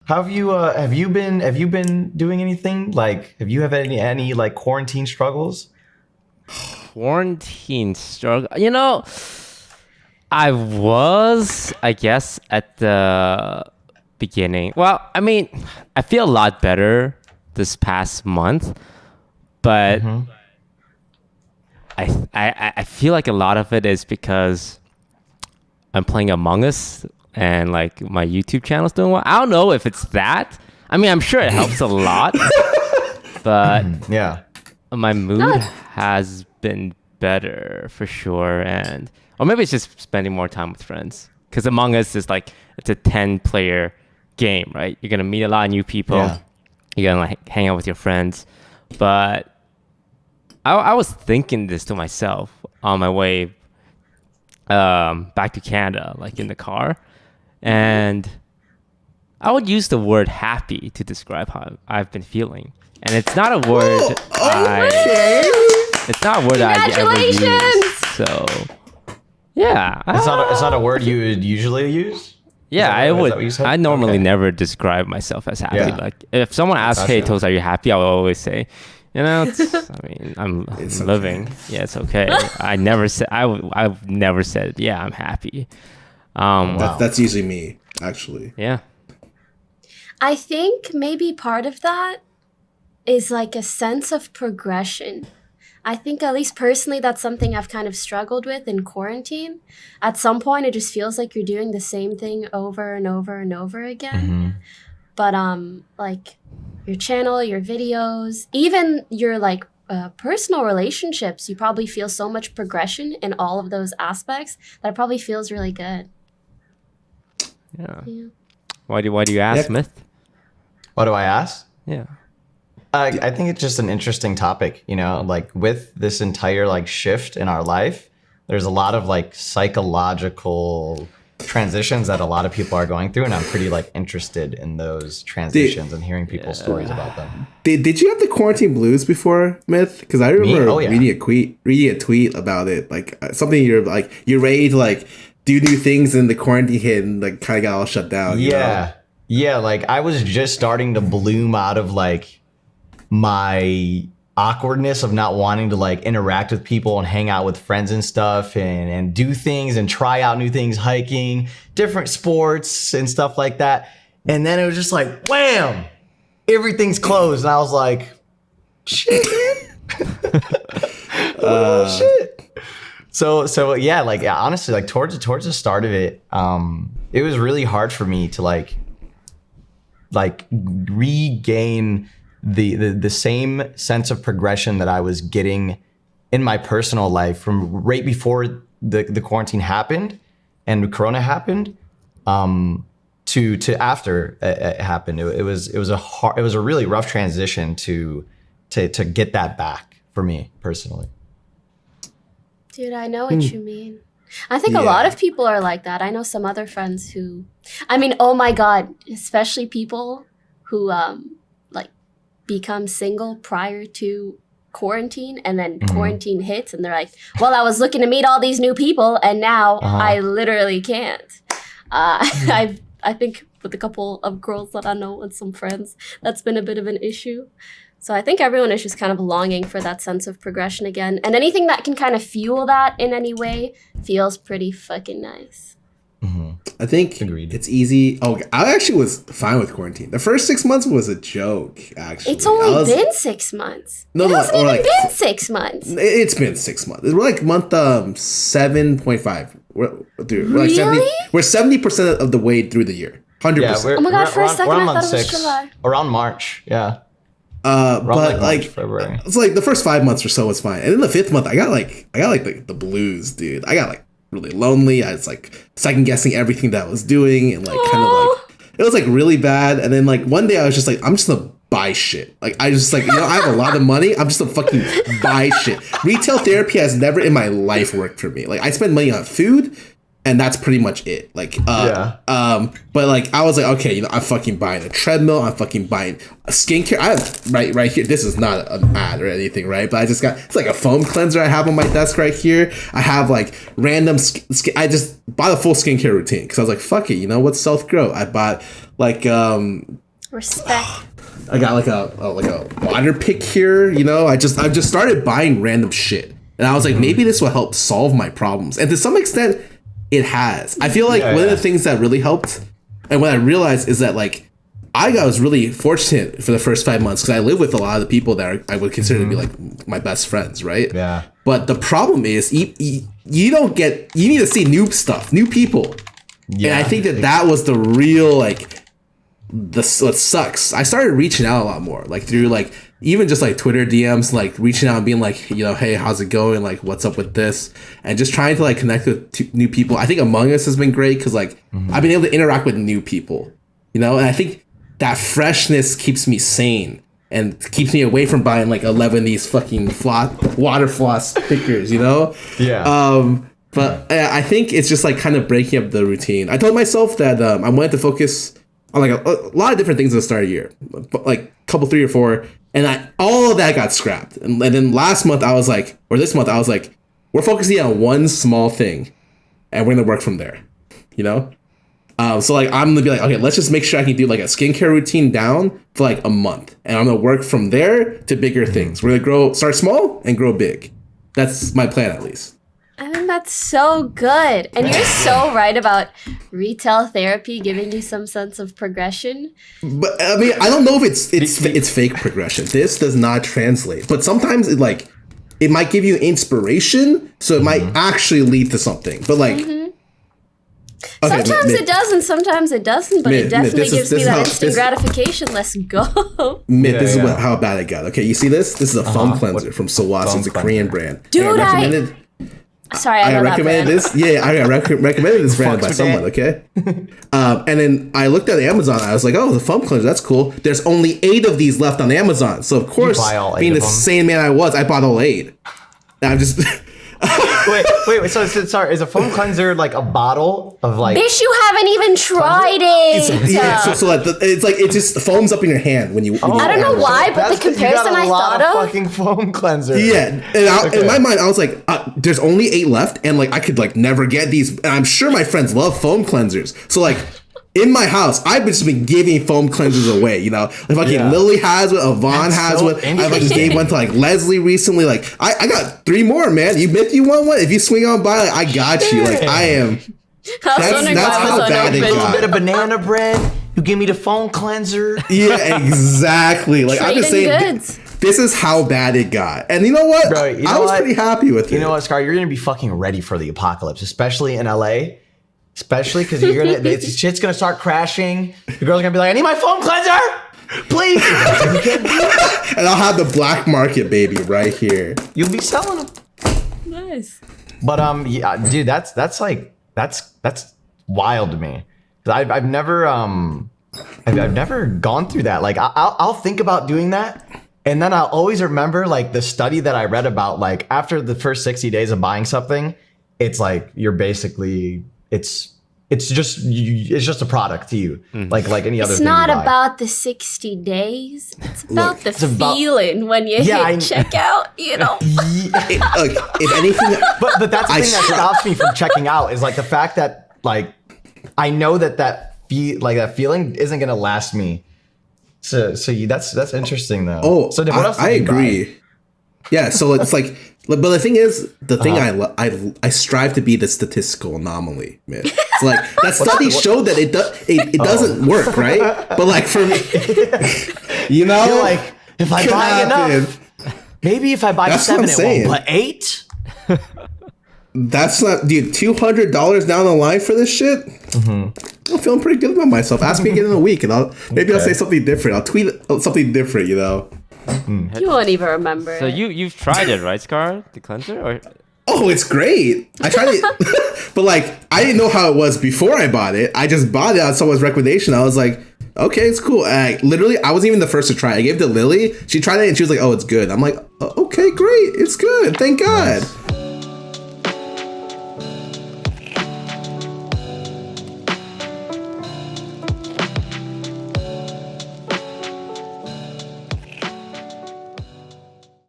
Have you been doing anything? Like, have you had any like quarantine struggles? Quarantine struggle. I was, I guess, at the beginning. Well, I mean, I feel a lot better this past month, but I feel like a lot of it is because I'm playing Among Us and like my YouTube channel's doing well. I don't know if it's that. I mean, I'm sure it helps a lot, but Yeah. my mood has been better for sure, or maybe it's just spending more time with friends. Because Among Us is like, it's a 10-player game, right? You're gonna meet a lot of new people. Yeah. You're gonna like hang out with your friends. But I was thinking this to myself on my way back to Canada, like in the car, and I would use the word happy to describe how I've been feeling. And it's not a word it's not a word I ever use. So yeah. It's not a word you would usually use? Yeah, I is would. that what you said? I normally Okay. never describe myself as happy. Yeah. Like if someone asks, "Hey, Gotcha. Toast, are you happy?" I will always say, I'm It's living. okay. Yeah, it's okay. I've never said, yeah, I'm happy. Wow. That's usually me, actually. Yeah. I think maybe part of that is like a sense of progression. I think, at least personally, that's something I've kind of struggled with in quarantine. At some point, it just feels like you're doing the same thing over and over and over again. But like your channel, your videos, even your like personal relationships, you probably feel so much progression in all of those aspects that it probably feels really good. Yeah. Yeah. Why do you ask, Yeah. Myth? What do I ask? Yeah. I think it's just an interesting topic, like with this entire like shift in our life, there's a lot of like psychological transitions that a lot of people are going through. And I'm pretty like interested in those transitions and hearing people's stories about them. Did you have the quarantine blues before, Myth? Because I remember Oh, yeah. reading a tweet about it, like something you're ready to like do new things, and the quarantine hit and like kind of got all shut down. you know? Yeah. Yeah. Like I was just starting to bloom out of like my awkwardness of not wanting to like interact with people and hang out with friends and stuff and do things and try out new things, hiking, different sports and stuff like that. And then it was just like, wham, everything's closed. And I was like, shit, man. Shit. So yeah, like honestly, like towards the start of it, it was really hard for me to like regain the same sense of progression that I was getting in my personal life from right before the quarantine happened and Corona happened, to after it happened. It was a really rough transition to get that back for me personally. Dude, I know what you mean. I think a lot of people are like that. I know some other friends who, I mean, oh my God, especially people who like become single prior to quarantine, and then quarantine hits and they're like, well, I was looking to meet all these new people and now I literally can't. I think with a couple of girls that I know and some friends, that's been a bit of an issue. So I think everyone is just kind of longing for that sense of progression again. And anything that can kind of fuel that in any way feels pretty fucking nice. I think Agreed. it's easy. Oh, I actually was fine with quarantine. The first 6 months was a joke, actually. It's only been 6 months. It hasn't even been 6 months. It's been 6 months. We're like month 7.5. We're 70% of the way through the year. 100%. Oh my God, for a second I month thought it was 6, July. around March. Yeah. But March, like February. it's like the first 5 months or so was fine, and then the 5th month I got the blues, dude. I got like really lonely. I was like second guessing everything that I was doing, and like kind of like it was like really bad. And then like one day I was just like, I'm just gonna buy shit. Like I just like, I have a lot of money. I'm just gonna fucking buy shit. Retail therapy has never in my life worked for me. Like I spend money on food and that's pretty much it. Like, but like I was like, okay, you know, I'm fucking buying a treadmill. I'm fucking buying a skincare. I have right here. This is not an ad or anything, right? But I just got it's like a foam cleanser I have on my desk right here. I have like random. I just bought a full skincare routine because I was like, fuck it, you know what's self grow. I bought like Respect. I got like a water pick here. You know, I've just started buying random shit, and I was like, maybe this will help solve my problems, and to some extent. It has. I feel like one of the things that really helped, and what I realized is that like I was really fortunate for the first 5 months because I live with a lot of the people that I would consider to be like my best friends, right? Yeah. But the problem is you don't get. You need to see new stuff, new people. Yeah. And I think that was the real like what sucks. I started reaching out a lot more, like through like. Even just like Twitter DMs, like reaching out and being like, you know, hey, how's it going? Like, what's up with this? And just trying to like connect with new people. I think Among Us has been great because like I've been able to interact with new people, you know, and I think that freshness keeps me sane and keeps me away from buying like 11 of these fucking water floss stickers, you know? Yeah. But I think it's just like kind of breaking up the routine. I told myself that I wanted to focus on like a lot of different things at the start of the year, like a couple, 3 or 4. And all of that got scrapped. And then this month I was like, we're focusing on one small thing and we're going to work from there, you know? So like, I'm going to be like, okay, let's just make sure I can do like a skincare routine down for like a month. And I'm going to work from there to bigger things. We're going to start small and grow big. That's my plan at least. I mean, that's so good. And you're so right about retail therapy giving you some sense of progression. But I mean, I don't know if it's fake progression. This does not translate. But sometimes it might give you inspiration, so it might actually lead to something. But like okay, sometimes it does and sometimes it doesn't, but it definitely gives me that instant gratification. Let's go. This is how bad it got. Okay, you see this? This is a foam cleanser from Sowas. It's a Korean brand. Dude, Sorry, I recommended this. Yeah, I recommended this brand by someone. Okay, and then I looked at Amazon. I was like, "Oh, the foam cleanser, that's cool." There's only 8 of these left on Amazon, so of course, being the sane man I was, I bought all 8. And I'm just wait. So sorry, is a foam cleanser like a bottle of like? Bish, you haven't even tried it. It just foams up in your hand when you. I don't know why, but the comparison I thought of fucking foam cleanser. Yeah, and in my mind, I was like, "There's only 8 left, and like I could like never get these." And I'm sure my friends love foam cleansers, so like. In my house, I've just been giving foam cleansers away, you know? Like fucking Lily has one, Yvonne has one. I fucking gave one to like Leslie recently. Like I got 3 more, man. If you want one, if you swing on by, like, I got you. Like I am. That's how bad it got. A little bit of banana bread. You give me the foam cleanser. Yeah, exactly. Like I'm just saying. This is how bad it got. And you know what? Bro, I was pretty happy with it. You know what, Scar? You're gonna be fucking ready for the apocalypse, especially in LA. Especially because shit's gonna start crashing. The girl's gonna be like, "I need my foam cleanser, please." And I'll have the black market, baby, right here. You'll be selling them. Nice. But yeah, dude, that's wild to me. I've never gone through that. Like I'll think about doing that, and then I'll always remember like the study that I read about. Like after the first 60 days of buying something, it's like you're basically. It's just a product to you, like any other thing. It's not about the 60 days. It's about feeling when you hit checkout, you know. If anything, but that's the thing that stops me from checking out is like the fact that like I know that feeling isn't gonna last me. So that's interesting though. Oh, so what else I agree. Buy? Yeah, so it's like. But the thing is, I strive to be the statistical anomaly, man. It's like that study showed that it doesn't work, right? But like for me, you know, you're like if I buy enough, maybe if I buy 7, it won't. But 8, that's not, dude. $200 down the line for this shit. I'm feeling pretty good about myself. Ask me again in a week, and I'll say something different. I'll tweet something different, you know. You won't even remember. So you've tried it, right, Scar? The cleanser? Or? Oh, it's great. I tried it, but like I didn't know how it was before I bought it. I just bought it on someone's recommendation. I was like, okay, it's cool. And I wasn't even the first to try it. I gave it to Lily. She tried it and she was like, oh, it's good. I'm like, okay, great. It's good. Thank God.